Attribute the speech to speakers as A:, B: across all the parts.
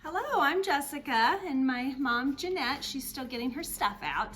A: Hello, I'm Jessica, and my mom Jeanette, she's still getting her stuff out,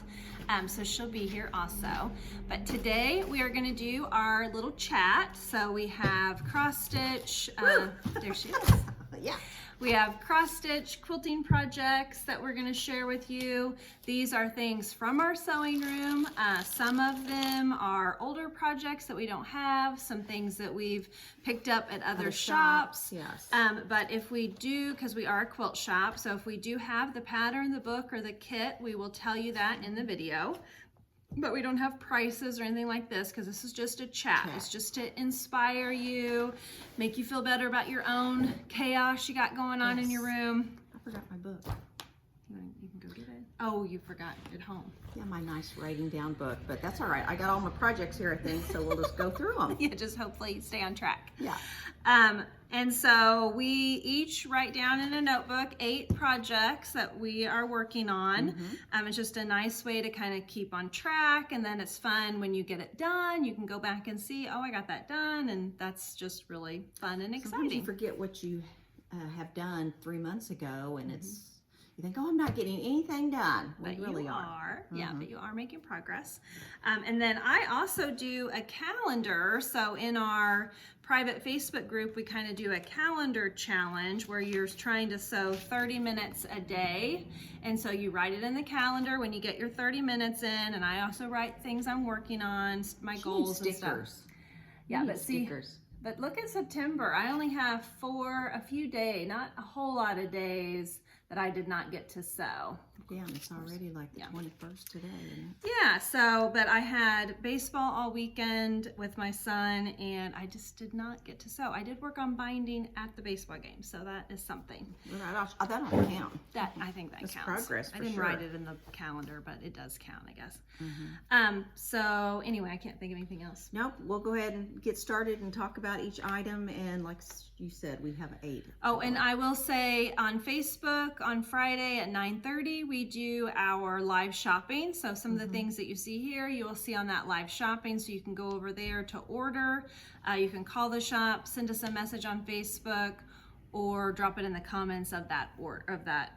A: so she'll be here also. But today we are going to do our little chat. So we have cross stitch, there she is.
B: Yeah.
A: We have cross stitch quilting projects that we're going to share with you. These are things from our sewing room. Some of them are older projects that we don't have, some things that we've picked up at other shops.
B: Yes.
A: But if we do, because we are a quilt shop, so if we do have the pattern, the book, or the kit, we will tell you that in the video. But we don't have prices or anything like this because this is just a chat. It's just to inspire you, make you feel better about your own chaos you got going on in your room.
B: I forgot my book.
A: You can go get it. Oh, you forgot at home.
B: Yeah, my nice writing down book, but that's all right. I got all my projects here, I think, so we'll just go through them.
A: Yeah, just hopefully stay on track.
B: Yeah.
A: And so we each write down in a notebook 8 projects that we are working on. It's just a nice way to kind of keep on track, and then it's fun when you get it done. You can go back and see, oh, I got that done, and that's just really fun and exciting.
B: Sometimes you forget what you have done 3 months ago, and you think, oh, I'm not getting anything done.
A: But
B: we really
A: you are. Yeah, but you are making progress. And
B: and
A: then I also do a calendar. So in our private Facebook group, we kind of do a calendar challenge where you're trying to sew 30 minutes a day. And so you write it in the calendar when you get your 30 minutes in. And I also write things I'm working on, my goals and stuff. Yeah, but see,
B: stickers.
A: But look at September. I only have a few days, not a whole lot of days that I did not get to sew.
B: Yeah, and it's already like the 21st today, isn't it?
A: Yeah, so, but I had baseball all weekend with my son, and I just did not get to sew. I did work on binding at the baseball game, so that is something.
B: That don't count.
A: That, I think that
B: That's
A: counts.
B: progress,
A: I didn't
B: sure.
A: write it in the calendar, but it does count, I guess. So anyway, I can't think of anything else.
B: Nope, we'll go ahead and get started and talk about each item, and like you said, we have 8.
A: Oh, and I will say on Facebook on Friday at 9:30 we do our live shopping. So some of the things that you see here, you will see on that live shopping. So you can go over there to order. You can call the shop, send us a message on Facebook, or drop it in the comments of that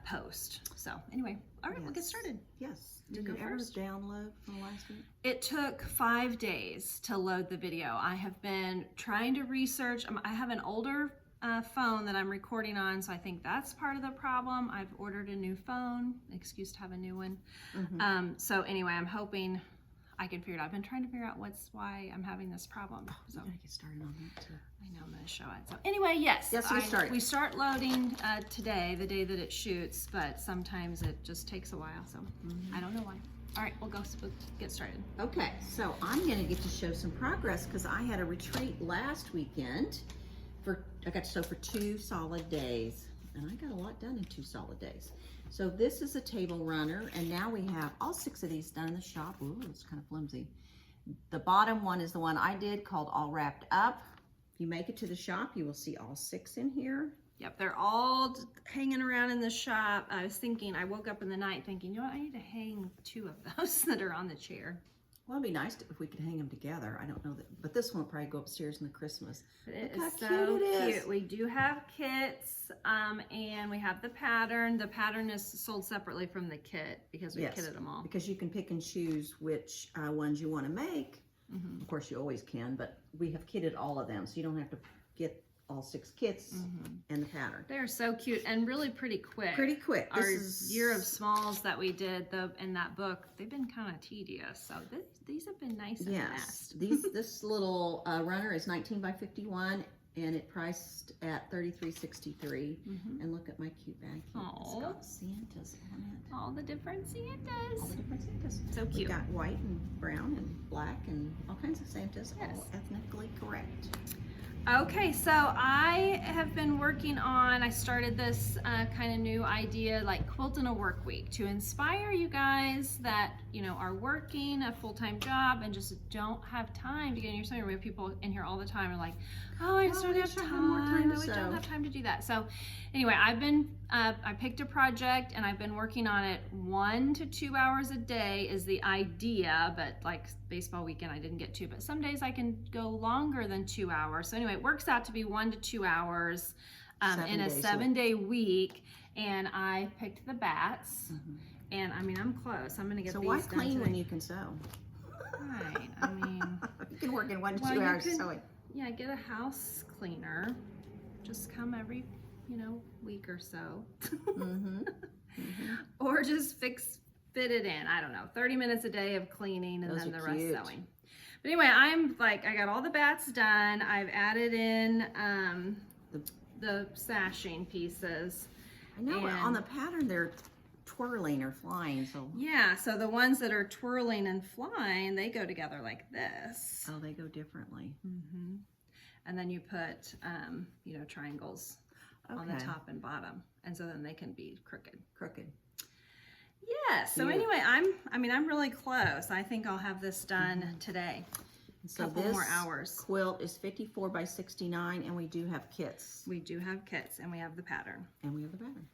A: post. So anyway, all right, we'll get started.
B: Yes.
A: You
B: Did
A: go
B: you ever
A: first.
B: download from last week?
A: It took 5 days to load the video. I have been trying to research. I have an older phone that I'm recording on, so I think that's part of the problem. I've ordered a new phone. Excuse to have a new one. So anyway, I'm hoping I can figure it out. I've been trying to figure out why I'm having this problem. So
B: We gotta get started on that too.
A: I know I'm going to show it. So anyway, yes, we start loading today, the day that it shoots, but sometimes it just takes a while. So I don't know why. All right, we'll get started.
B: Okay, so I'm gonna get to show some progress because I had a retreat last weekend. I got to sew for 2 solid days, and I got a lot done in 2 solid days. So this is a table runner, and now we have all 6 of these done in the shop. Ooh, it's kind of flimsy. The bottom one is the one I did called All Wrapped Up. If you make it to the shop, you will see all 6 in here.
A: Yep, they're all hanging around in the shop. I woke up in the night thinking, you know what, I need to hang 2 of those that are on the chair.
B: Well, it'd be nice if we could hang them together. I don't know that, but this one will probably go upstairs in the Christmas.
A: But it
B: Look
A: is
B: how
A: so
B: cute it is.
A: cute. We do have kits, and we have the pattern. The pattern is sold separately from the kit because we kitted them all.
B: Because you can pick and choose which ones you want to make. Of course, you always can, but we have kitted all of them, so you don't have to get all 6 kits and the pattern.
A: They're so cute and really pretty quick.
B: Pretty quick.
A: Our year of smalls that we did in that book, they've been kind of tedious. So these have been nice and fast.
B: This little runner is 19 by 51, and it priced at $33.63. And look at my cute bag here. It's got Santas on it.
A: All the different Santas.
B: All the different Santas.
A: So cute.
B: We got white and brown and black and all kinds of Santas, all ethnically correct.
A: Okay, so I have been working on, I started this kind of new idea like quilt in a work week to inspire you guys that, are working a full-time job and just don't have time to get in your sewing room. We have people in here all the time are like, oh, I just don't have time. We don't have time to do that. So anyway, I picked a project and I've been working on it 1 to 2 hours a day is the idea, but like baseball weekend I didn't get to, but some days I can go longer than 2 hours. So anyway, it works out to be 1 to 2 hours. in a 7-day week, and I picked the bats. And I mean, I'm close. I'm gonna get
B: so
A: these
B: why
A: done
B: clean
A: today.
B: when you can sew?
A: Right. I mean,
B: you can work in 1 to
A: well,
B: 2
A: you
B: hours
A: could-
B: sewing.
A: yeah, get a house cleaner. Just come every, week or so. Or just fit it in. I don't know. 30 minutes a day of cleaning and
B: Those
A: then
B: are
A: the rest
B: cute.
A: sewing. But anyway, I got all the bats done. I've added in the sashing pieces.
B: I know
A: And-
B: on the pattern they're twirling or flying, so
A: Yeah, so the ones that are twirling and flying, they go together like this.
B: oh, they go differently.
A: And then you put, triangles on the
B: Okay.
A: top and bottom. And so then they can be crooked. Yeah, so
B: Cute.
A: anyway, I'm really close. I think I'll have this done today.
B: So
A: Couple
B: this
A: more hours.
B: quilt is 54 by 69, and we do have kits.
A: We do have kits and we have the pattern.
B: And we have the pattern.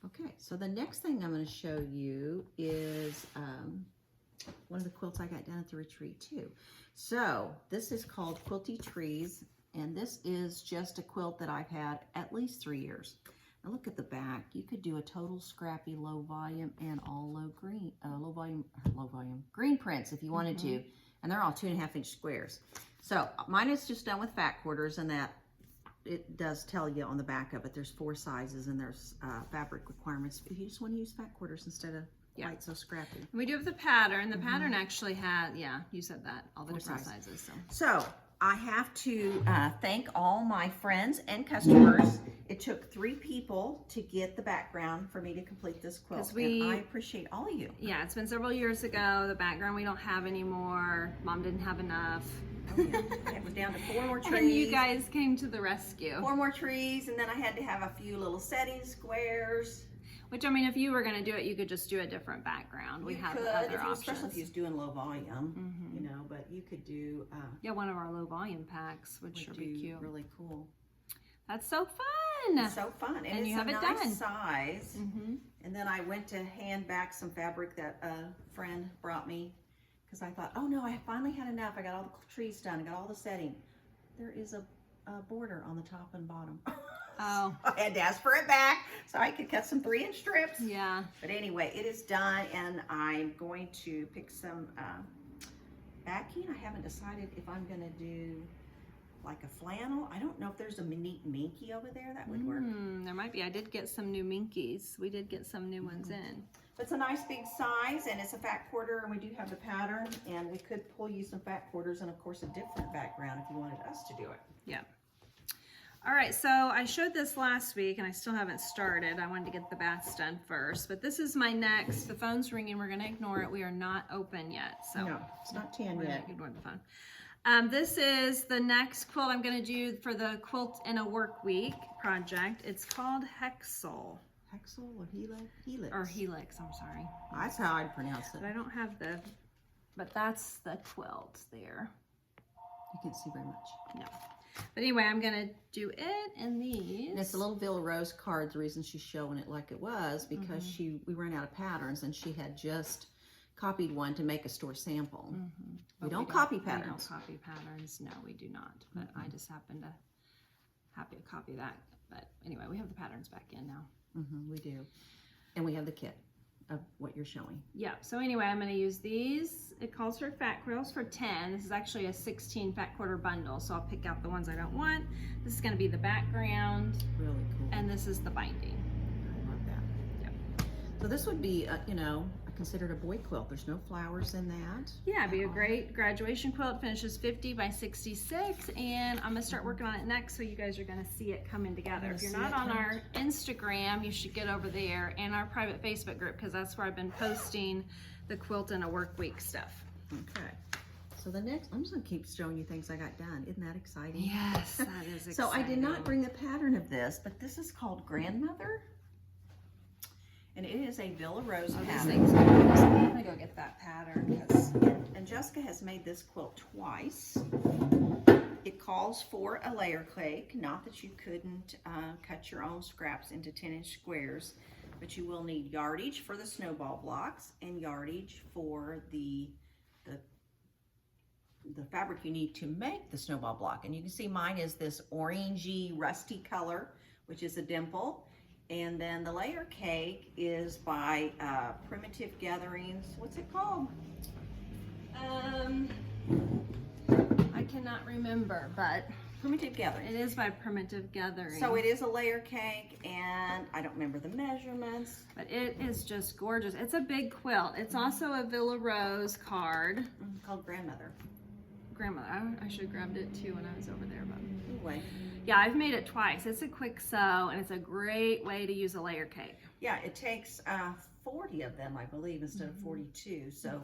B: Okay, so the next thing I'm going to show you is one of the quilts I got done at the retreat too. So this is called Quilty Trees, and this is just a quilt that I've had at least 3 years. Now look at the back. You could do a total scrappy low volume and all low volume green prints if you wanted to, and they're all 2.5-inch squares. So mine is just done with fat quarters, and that it does tell you on the back of it. There's 4 sizes and there's fabric requirements if you just want to use fat quarters instead of light so scrappy.
A: And we do have the pattern. The pattern actually had, you said that, all the different sizes.
B: So I have to thank all my friends and customers. It took 3 people to get the background for me to complete this quilt, and I appreciate all of you.
A: Yeah, it's been several years ago. The background we don't have anymore. Mom didn't have enough.
B: Oh, yeah. It was down to 4 more trees.
A: And you guys came to the rescue.
B: 4 more trees, and then I had to have a few little setting squares.
A: Which, I mean, if you were going to do it, you could just do a different background. We have other options.
B: Especially if you was doing low volume, but you could do
A: one of our low volume packs would sure be cute.
B: Really cool.
A: That's so fun.
B: It's so fun, and it's
A: you have
B: a
A: it
B: nice
A: done.
B: size. And then I went to hand back some fabric that a friend brought me because I thought, oh no, I finally had enough. I got all the trees done. I got all the setting. There is a border on the top and bottom.
A: Oh.
B: I had to ask for it back so I could cut some 3-inch strips.
A: Yeah.
B: But anyway, it is done, and I'm going to pick some backing. I haven't decided if I'm going to do like a flannel. I don't know if there's a neat minky over there that would work.
A: There might be. I did get some new minkies. We did get some new ones in.
B: It's a nice big size, and it's a fat quarter, and we do have the pattern, and we could pull you some fat quarters and of course a different background if you wanted us to do it.
A: Yeah. All right, so I showed this last week and I still haven't started. I wanted to get the bats done first, but this is my next. The phone's ringing. We're going to ignore it. We are not open yet. So
B: no, it's not 10
A: we're
B: yet.
A: going to ignore the phone. This is the next quilt I'm going to do for the Quilt in a Work Week project. It's called Hexel.
B: Hexel or Helix?
A: Or Helix, I'm sorry.
B: That's how I'd pronounce it.
A: But I don't have but that's the quilt there.
B: You can't see very much.
A: No. But anyway, I'm going to do it in these.
B: And it's a little Villa Rose card. The reason she's showing it like it was because we ran out of patterns, and she had just copied one to make a store sample. We don't copy patterns.
A: We don't copy patterns. No, we do not. But I just happen to copy that. But anyway, we have the patterns back in now.
B: We do. And we have the kit of what you're showing.
A: Yeah, so anyway, I'm going to use these. It calls for fat quills for 10. This is actually a 16 fat quarter bundle, so I'll pick out the ones I don't want. This is going to be the background.
B: Really cool.
A: And this is the binding.
B: I love that.
A: Yep.
B: So this would be, considered a boy quilt. There's no flowers in that.
A: Yeah, it'd be a great graduation quilt. Finishes 50 by 66, and I'm gonna start working on it next, so you guys are gonna see it coming together. If you're not on our Instagram, you should get over there, and our private Facebook group, because that's where I've been posting the Quilt in a Work Week stuff.
B: Okay. So the next, I'm just gonna keep showing you things I got done. Isn't that exciting?
A: Yes, that is exciting.
B: So I did not bring the pattern of this, but this is called Grandmother. And it is a Villa Rose pattern.
A: I'm gonna go get that pattern.
B: And Jessica has made this quilt twice. It calls for a layer cake. Not that you couldn't cut your own scraps into 10-inch squares, but you will need yardage for the snowball blocks and yardage for the fabric you need to make the snowball block. And you can see mine is this orangey, rusty color which is a dimple. And then the layer cake is by Primitive Gatherings. What's it called?
A: I cannot remember, but
B: Primitive Gatherings.
A: it is by Primitive Gathering.
B: So it is a layer cake, and I don't remember the measurements.
A: But it is just gorgeous. It's a big quilt. It's also a Villa Rose card.
B: Called Grandmother.
A: Grandmother, I should have grabbed it too when I was over there, but
B: Anyway.
A: yeah, I've made it twice. It's a quick sew, and it's a great way to use a layer cake.
B: Yeah, it takes 40 of them, I believe, instead of 42. So,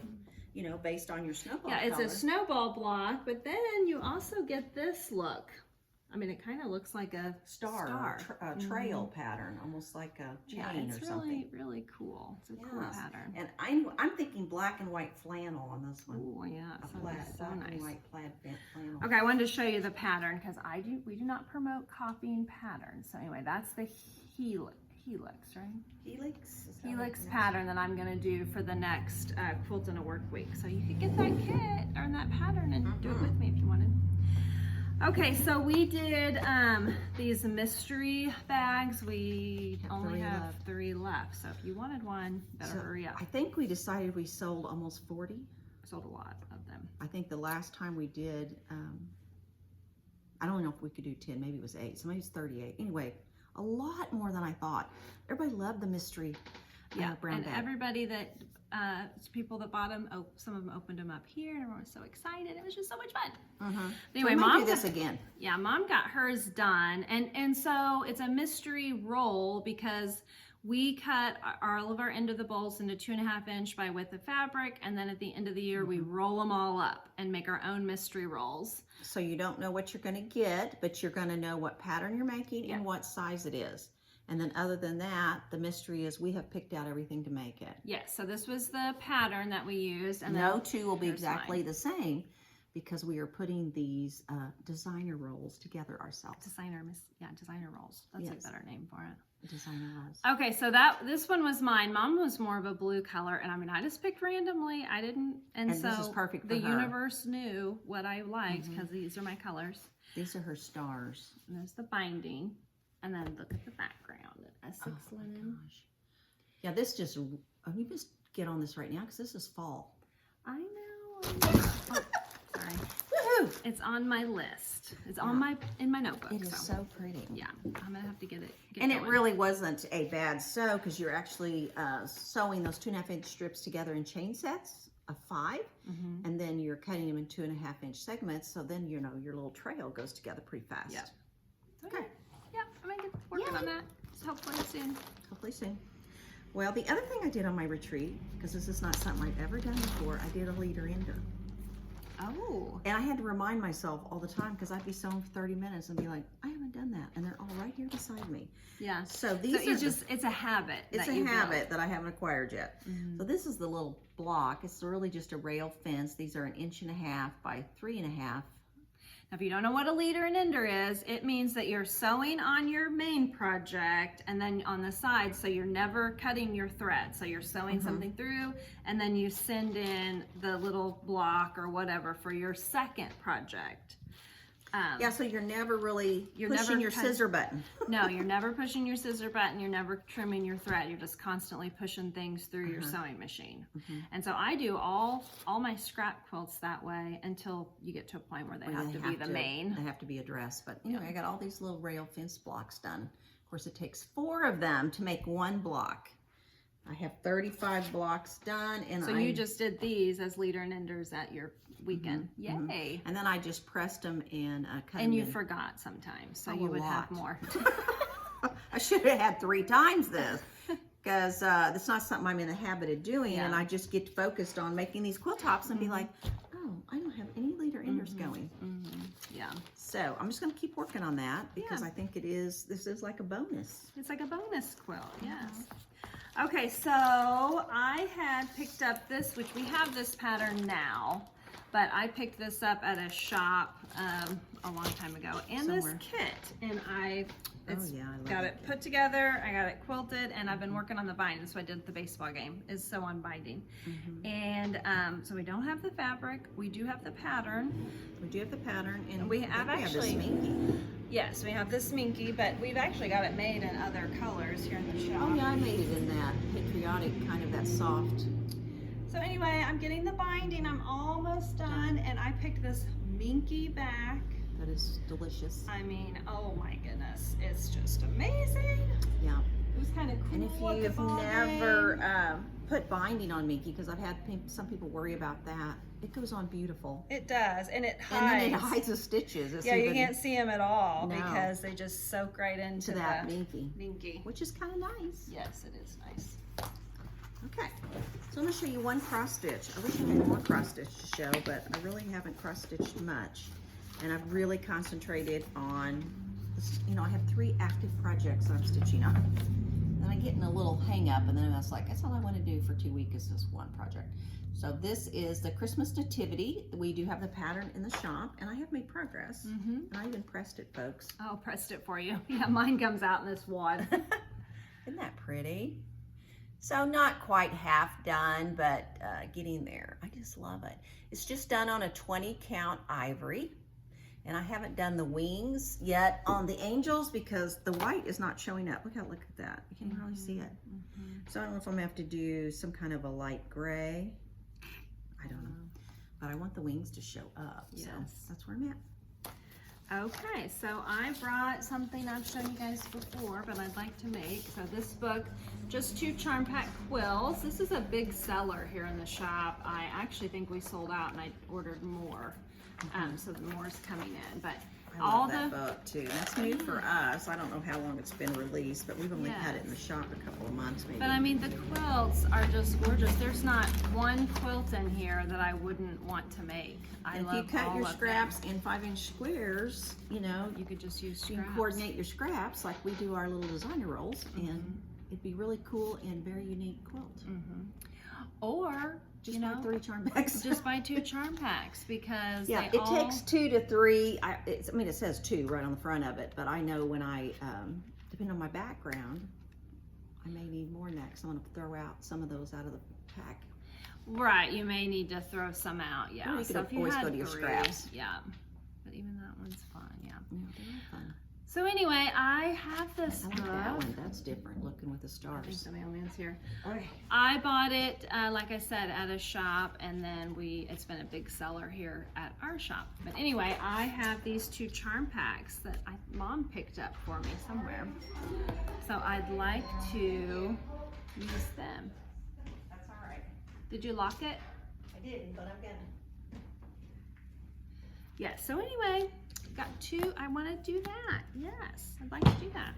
B: you know, based on your snowball
A: Yeah, it's
B: color.
A: a snowball block, but then you also get this look. I mean, it kind of looks like a
B: star. Trail pattern, almost like a chain
A: yeah, it's
B: or something.
A: really cool. It's a cool
B: Yes.
A: pattern.
B: And I'm thinking black and white flannel on this one.
A: Oh yeah,
B: A
A: so
B: black,
A: so
B: black and
A: nice.
B: white plaid flannel.
A: Okay, I wanted to show you the pattern because we do not promote copying patterns. So anyway, that's the helix, right?
B: Helix? Is that
A: Helix
B: what-
A: pattern that I'm gonna do for the next Quilt in a Work Week. So you could get that kit or that pattern and do it with me if you wanted. Okay, so we did these mystery bags. We only
B: three
A: have
B: left.
A: 3 left. So if you wanted one, better
B: So
A: hurry up.
B: I think we decided we sold almost 40.
A: Sold a lot of them.
B: I think the last time we did, I don't know if we could do 10, maybe it was 8, so maybe it's 38. Anyway, a lot more than I thought. Everybody loved the mystery brown
A: and
B: bag.
A: everybody that people that bought them, some of them opened them up here, and everyone was so excited. It was just so much fun. Anyway,
B: so we might
A: Mom
B: do this again.
A: Yeah, Mom got hers done, and so it's a mystery roll because we cut all of our end of the bowls into 2.5 inch by width of fabric, and then at the end of the year we roll them all up and make our own mystery rolls.
B: So you don't know what you're going to get, but you're going to know what pattern you're making and what size it is. And then other than that, the mystery is we have picked out everything to make it.
A: Yes, so this was the pattern that we used, and
B: No
A: then
B: two will be
A: here's
B: exactly
A: mine.
B: the same because we are putting these designer rolls together ourselves.
A: designer rolls. That's
B: Yes.
A: a better name for it.
B: Designer rolls.
A: Okay, so this one was mine. Mom was more of a blue color, and I mean, I just picked randomly. I didn't, and so
B: this is perfect for
A: the
B: her.
A: universe knew what I liked because these are my colors.
B: These are her stars.
A: And there's the binding, and then look at the background. Essex linen.
B: Gosh. Yeah, this just, you just get on this right now because this is fall.
A: I know. Oh, sorry.
B: Woohoo!
A: It's on my list. It's on in my notebook.
B: It is so pretty.
A: Yeah, I'm gonna have to get it.
B: And it really wasn't a bad sew because you're actually sewing those 2.5 inch strips together in chain sets of 5, and then you're cutting them in 2.5 inch segments. So then you know your little trail goes together pretty fast.
A: Yep. Okay. Yeah, I'm gonna get working on that. So hopefully soon.
B: Hopefully soon. Well, the other thing I did on my retreat, because this is not something I've ever done before, I did a leader ender.
A: Oh.
B: And I had to remind myself all the time because I'd be sewing for 30 minutes and be like, I haven't done that. And they're all right here beside me.
A: Yeah.
B: So these are
A: it's a habit.
B: it's
A: that
B: a
A: you
B: habit that I haven't acquired yet. So this is the little block. It's really just a rail fence. These are 1.5 inches by 3.5 inches.
A: Now, if you don't know what a leader and ender is, it means that you're sewing on your main project and then on the side, so you're never cutting your thread. So you're sewing something through, and then you send in the little block or whatever for your second project.
B: Yeah, so you're never really
A: You're
B: pushing
A: never
B: your
A: cut-
B: scissor button.
A: No, you're never pushing your scissor button. You're never trimming your thread. You're just constantly pushing things through your sewing machine. And so I do all my scrap quilts that way until you get to a point where they have to be the main.
B: They have to be a dress. But anyway, I got all these little rail fence blocks done. Of course, it takes 4 of them to make 1 block. I have 35 blocks done. And
A: So you just did these as leader and enders at your weekend. Yay.
B: And then I just pressed them and cut
A: And
B: them
A: you
B: in.
A: forgot sometimes, so
B: Oh,
A: you
B: a
A: would have
B: lot.
A: more.
B: I should have had 3 times this because it's not something I'm in the habit of doing, and I just get focused on making these quilt tops and be like, oh, I don't have any leader enders going.
A: Yeah.
B: So I'm just going to keep working on that because I think this is like a bonus.
A: It's like a bonus quilt, yes. Okay, so I had picked up this, which we have this pattern now, but I picked this up at a shop a long time ago, and
B: Somewhere.
A: this kit, and I
B: love
A: got
B: it.
A: it put together, I got it quilted, and I've been working on the binding. So I did the baseball game, is sew on binding. And so we don't have the fabric, we do have the pattern.
B: We do have the pattern, and
A: We
B: I
A: have
B: think
A: actually-
B: this minky.
A: Yes, we have this minky, but we've actually got it made in other colors here in the shop.
B: Oh yeah, I made it in that patriotic kind of that soft.
A: So anyway, I'm getting the binding. I'm almost done, and I picked this minky back.
B: That is delicious.
A: I mean, oh my goodness, it's just amazing.
B: Yeah.
A: It was kind of cool.
B: And if you've never put binding on minky, because I've had some people worry about that, it goes on beautiful.
A: It does, and it hides.
B: And then it hides the stitches. It's
A: you can't see them at all
B: No.
A: because they just soak right into
B: that
A: the
B: minky, which is kind of nice.
A: Yes, it is nice.
B: Okay, so I'm going to show you one cross stitch. I wish I had more cross stitch to show, but I really haven't cross stitched much. And I've really concentrated on, you know, I have 3 active projects that I'm stitching on. And I get in a little hang up, and then I was like, that's all I want to do for 2 weeks is this one project. So this is the Christmas Nativity. We do have the pattern in the shop, and I have made progress. And I even pressed it, folks.
A: Oh, pressed it for you. Yeah, mine comes out in this wad.
B: Isn't that pretty? So not quite half done, but getting there. I just love it. It's just done on a 20 count ivory. And I haven't done the wings yet on the angels because the white is not showing up. Look at that. You can't really see it. So I don't know if I'm gonna have to do some kind of a light gray. I don't know. But I want the wings to show up.
A: Yes.
B: So that's where I'm at.
A: Okay, so I brought something I've shown you guys before, but I'd like to make. So this book, just 2 charm pack quills. This is a big seller here in the shop. I actually think we sold out and I ordered more. So the more is coming in, but
B: I love that book too. That's new for us. I don't know how long it's been released, but we've only had it in the shop a couple of months maybe.
A: But I mean, the quilts are just gorgeous. There's not one quilt in here that I wouldn't want to make.
B: And if you cut your scraps in 5-inch squares, you know,
A: you could just use scraps.
B: You can coordinate your scraps like we do our little designer rolls, and it'd be really cool and very unique quilt.
A: Or
B: just buy 3 charm packs.
A: Just buy 2 charm packs because
B: it takes 2 to 3. I mean, it says 2 right on the front of it, but I know when I, depending on my background, I may need more next. I'm going to throw out some of those out of the pack.
A: Right, you may need to throw some out. Yeah,
B: or you could always go to your scraps.
A: Yeah, but even that one's fun. Yeah.
B: Yeah, they're fun.
A: So anyway, I have this
B: book. That one, that's different looking with the stars.
A: I think the mailman's here.
B: Okay.
A: I bought it, like I said, at a shop, and then it's been a big seller here at our shop. But anyway, I have these 2 charm packs that Mom picked up for me somewhere. So I'd like to use them.
B: That's all right.
A: Did you lock it?
B: I didn't, but I'm gonna.
A: Yeah, so anyway, got 2. I want to do that. Yes, I'd like to do that.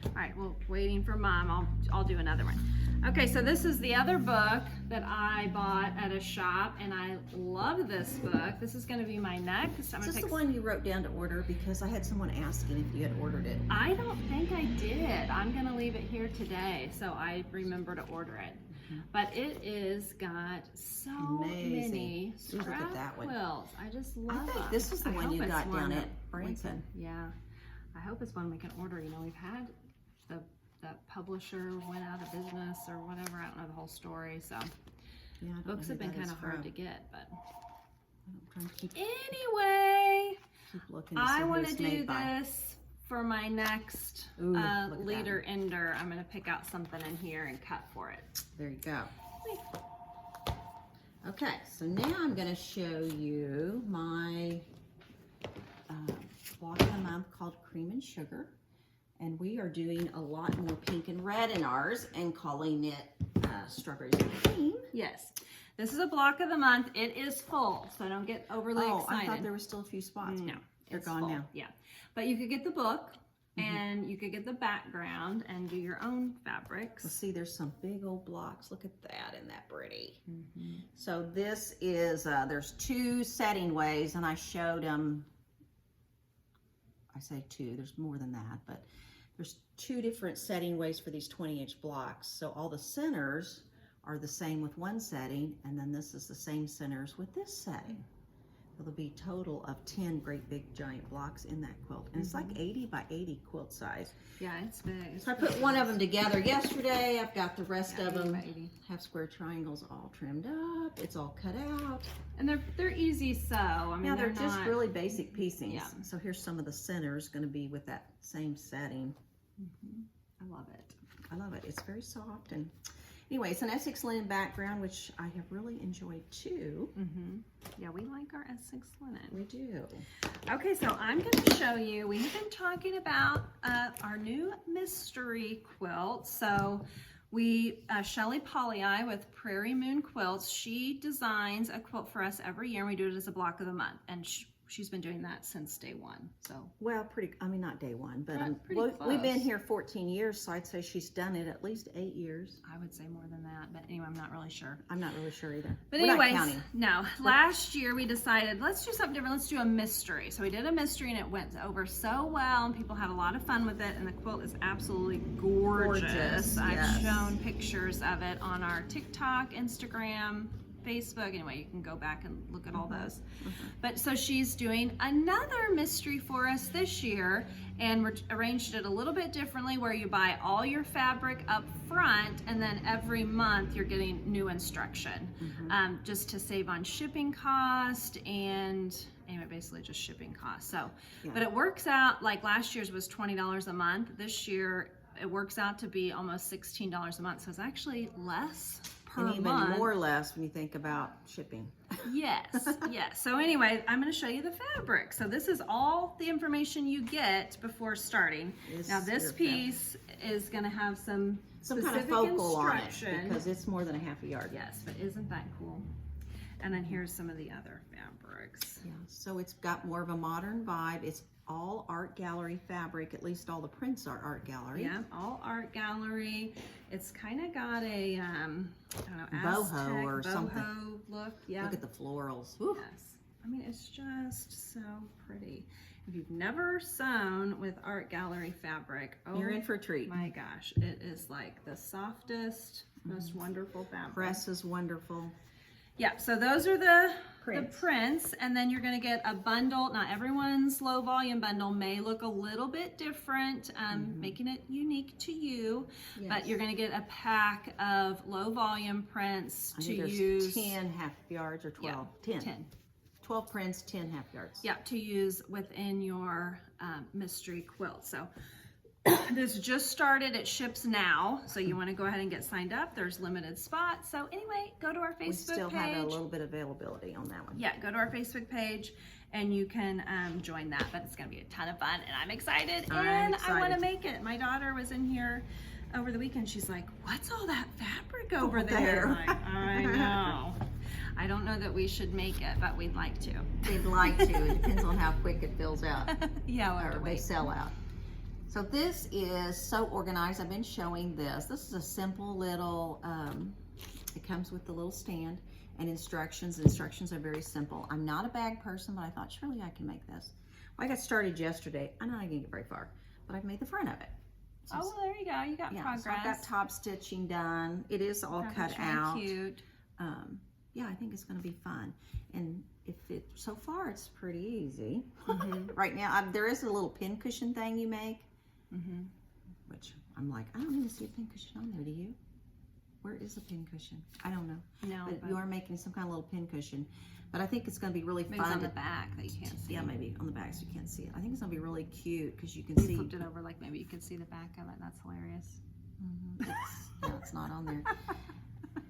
A: All right, well, waiting for Mom. I'll do another one. Okay, so this is the other book that I bought at a shop, and I love this book. This is going to be my next.
B: Is this the one you wrote down to order? Because I had someone asking if you had ordered it.
A: I don't think I did. I'm going to leave it here today, so I remember to order it. But it is got so many scrap quilts. I just love it.
B: I think this is the one you got down at Branson.
A: Yeah, I hope it's one we can order. You know, we've had the publisher went out of business or whatever. I don't know the whole story. So
B: yeah,
A: books have been kind of hard to get. But
B: anyway,
A: I want to do this for my next leader ender. I'm going to pick out something in here and cut for it.
B: There you go. Okay, so now I'm going to show you my block of the month called Cream and Sugar. And we are doing a lot more pink and red in ours and calling it Strawberries and Cream.
A: Yes. This is a block of the month. It is full, so don't get overly excited.
B: I thought there were still a few spots.
A: No.
B: They're gone now.
A: Yeah. But you could get the book and you could get the background and do your own fabrics.
B: Let's see, there's some big old blocks. Look at that, isn't that pretty? So this is, there's 2 setting ways, and I showed them, I say 2, there's more than that, but there's 2 different setting ways for these 20-inch blocks. So all the centers are the same with one setting, and then this is the same centers with this setting. there'll be a total of 10 great big giant blocks in that quilt. And it's like 80 by 80 quilt size.
A: Yeah, it's big.
B: So I put one of them together yesterday. I've got the rest of
A: 80
B: them,
A: by 80.
B: half square triangles all trimmed up. It's all cut out.
A: And they're easy sew. I mean,
B: Now they're just
A: not,
B: really basic piecings.
A: Yeah.
B: So here's some of the centers going to be with that same setting.
A: I love it.
B: I love it. It's very soft. And anyway, it's an Essex linen background, which I have really enjoyed too.
A: Yeah, we like our Essex linen.
B: We do.
A: Okay, so I'm going to show you, we've been talking about our new mystery quilt. So Shelly Pollyi with Prairie Moon Quilts, she designs a quilt for us every year, and we do it as a block of the month. And she's been doing that since day one. So
B: Well, I mean, not day one, but
A: pretty
B: we've been
A: close.
B: here 14 years, so I'd say she's done it at least 8 years.
A: I would say more than that, but anyway, I'm not really sure.
B: I'm not really sure either.
A: But
B: We're not
A: anyways,
B: counting.
A: no, last year we decided, let's do something different. Let's do a mystery. So we did a mystery and it went over so well and people had a lot of fun with it, and the quilt is absolutely gorgeous. I've
B: yes.
A: shown pictures of it on our TikTok, Instagram, Facebook. Anyway, you can go back and look at all those. But so she's doing another mystery for us this year, and we're arranged it a little bit differently, where you buy all your fabric up front and then every month you're getting new instruction, just to save on shipping cost and anyway, basically just shipping costs. So, but it works out, like last year's was $20 a month. This year it works out to be almost $16 a month. So it's actually less per
B: And even
A: month.
B: more or less when you think about shipping.
A: Yes, yes. So anyway, I'm going to show you the fabric. So this is all the information you get before starting. Now this piece is going to have some
B: kind of
A: specific
B: focal on it
A: instruction.
B: because it's more than a half a yard.
A: Yes, but isn't that cool? And then here's some of the other fabrics.
B: Yeah, so it's got more of a modern vibe. It's all art gallery fabric, at least all the prints are art gallery.
A: Yeah, all art gallery. It's kind of got a, I don't know,
B: Boho
A: Aztec,
B: or something.
A: boho look. Yeah.
B: Look at the florals. Woo.
A: Yes. I mean, it's just so pretty. If you've never sewn with art gallery fabric, oh,
B: You're in for a treat.
A: my gosh, it is like the softest, most wonderful fabric.
B: Press is wonderful.
A: Yeah, so those are the
B: Prints.
A: prints, and then you're going to get a bundle. Now, everyone's low volume bundle may look a little bit different, making it unique to you, but you're going to get a pack of low volume prints
B: I
A: to
B: think there's
A: use.
B: 10 half yards or 12. 10. 12 prints, 10 half yards.
A: Yeah, to use within your mystery quilt. So this just started. It ships now, so you want to go ahead and get signed up. There's limited spots. So anyway, go to our Facebook
B: We still
A: page.
B: have a little bit of availability on that one.
A: Yeah, go to our Facebook page and you can join that. But it's going to be a ton of fun, and I'm excited.
B: I'm
A: I want to
B: excited.
A: make it. My daughter was in here over the weekend. She's like, "What's all that fabric over there?" I'm like, I know. I don't know that we should make it, but we'd like to.
B: We'd like to. It depends on how quick it fills out
A: Yeah, we'll have
B: or
A: to
B: they
A: wait.
B: sell out. So this is so organized. I've been showing this. This is a simple little, it comes with the little stand and instructions. The instructions are very simple. I'm not a bag person, but I thought surely I can make this. Well, I got started yesterday. I'm not gonna get very far, but I've made the front of it. So
A: Oh, well, there you go. You got progress.
B: so I've got top stitching done. It is all
A: That's
B: cut
A: really
B: out.
A: Cute.
B: Yeah, I think it's going to be fun. And so far it's pretty easy. Right now, there is a little pin cushion thing you make, which I'm like, I don't even see a pin cushion on there. Do you? Where is the pin cushion? I don't know.
A: No,
B: But you are making some kind of little pin cushion. But I think it's going to be really
A: maybe
B: fun.
A: it's on the back that you can't see.
B: Yeah, maybe on the back so you can't see it. I think it's going to be really cute because you can
A: You
B: see.
A: flipped it over like maybe you could see the back of it. That's hilarious.
B: It's not on there.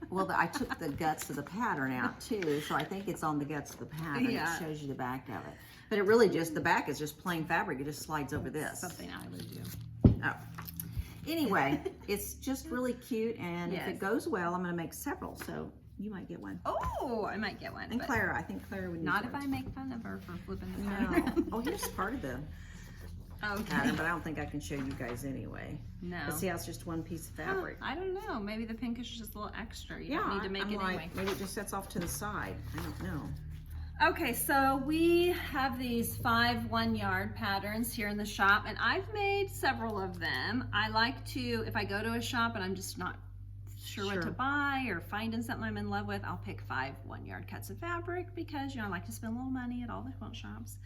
B: Well, I took the guts of the pattern out too, so I think it's on the guts of the pattern.
A: Yeah.
B: It shows you the back of it. But it really just, the back is just plain fabric. It just slides over this.
A: Something I would do.
B: Oh. Anyway, it's just really cute, and if
A: Yes.
B: it goes well, I'm going to make several, so you might get one.
A: Oh, I might get one.
B: And
A: but
B: Clara, I think Clara would need
A: not if
B: one.
A: I make fun of her for flipping the
B: No.
A: pattern.
B: Oh, here's part of the
A: Okay.
B: pattern, but I don't think I can show you guys anyway.
A: No.
B: But see how it's just one piece of fabric.
A: I don't know. Maybe the pink is just a little extra. You
B: Yeah,
A: don't need to make
B: I'm
A: it
B: like,
A: anyway.
B: maybe it just sets off to the side. I don't know.
A: Okay, so we have these 5 1-yard patterns here in the shop, and I've made several of them. I like to, if I go to a shop and I'm just not sure what to buy or finding something I'm in love with, I'll pick 5 1-yard cuts of fabric because, you know, I like to spend a little money at all the quilt shops.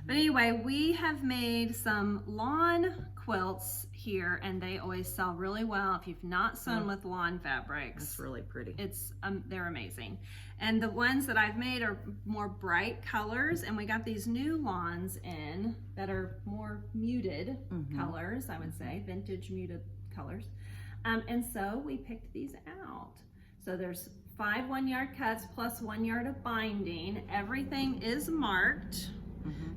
A: But anyway, we have made some lawn quilts here, and they always sell really well. If you've not sewn with lawn fabrics,
B: That's really pretty.
A: it's they're amazing. And the ones that I've made are more bright colors, and we got these new lawns in that are more muted colors, I would say, vintage muted colors. And so we picked these out. So there's 5 1-yard cuts plus 1 yard of binding. Everything is marked.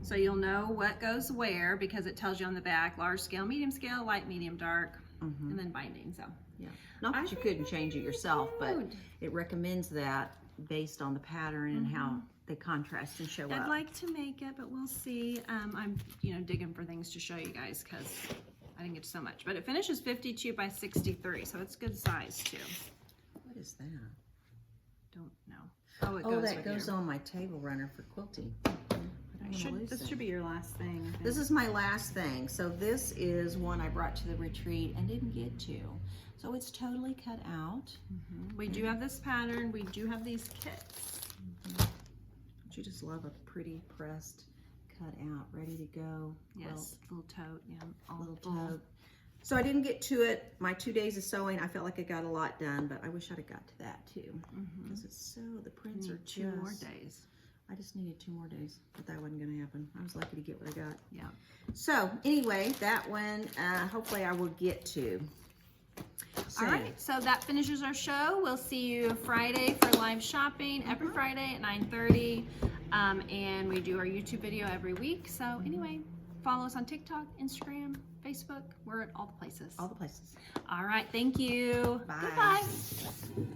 A: So you'll know what goes where because it tells you on the back, large scale, medium scale, light, medium, dark, and then binding. So
B: yeah, not that you couldn't change it yourself, but it recommends that based on the pattern and how they contrast and show up.
A: I'd like to make it, but we'll see. I'm, you know, digging for things to show you guys because I didn't get so much. But it finishes 52 by 63, so it's good size too.
B: What is that?
A: Don't know. Oh, it goes
B: that
A: with
B: goes
A: your...
B: on my table runner for quilting.
A: This should be your last thing. I think.
B: This is my last thing. So this is one I brought to the retreat and didn't get to. So it's totally cut out.
A: We do have this pattern. We do have these kits.
B: Don't you just love a pretty pressed cut out, ready to go?
A: Yes, little tote. Yeah, all
B: Little
A: full.
B: tote. So I didn't get to it. My 2 days of sewing, I felt like I got a lot done, but I wish I'd have got to that too. Because it's so, the prints are
A: 2 more days.
B: I just needed 2 more days, but that wasn't going to happen. I was lucky to get what I got.
A: Yeah.
B: So anyway, that one, hopefully I will get to.
A: All right, so that finishes our show. We'll see you Friday for live shopping, every Friday at 9:30. And we do our YouTube video every week. So anyway, follow us on TikTok, Instagram, Facebook. We're at all the places.
B: All the places.
A: All right, thank you.
B: Bye.
A: Goodbye.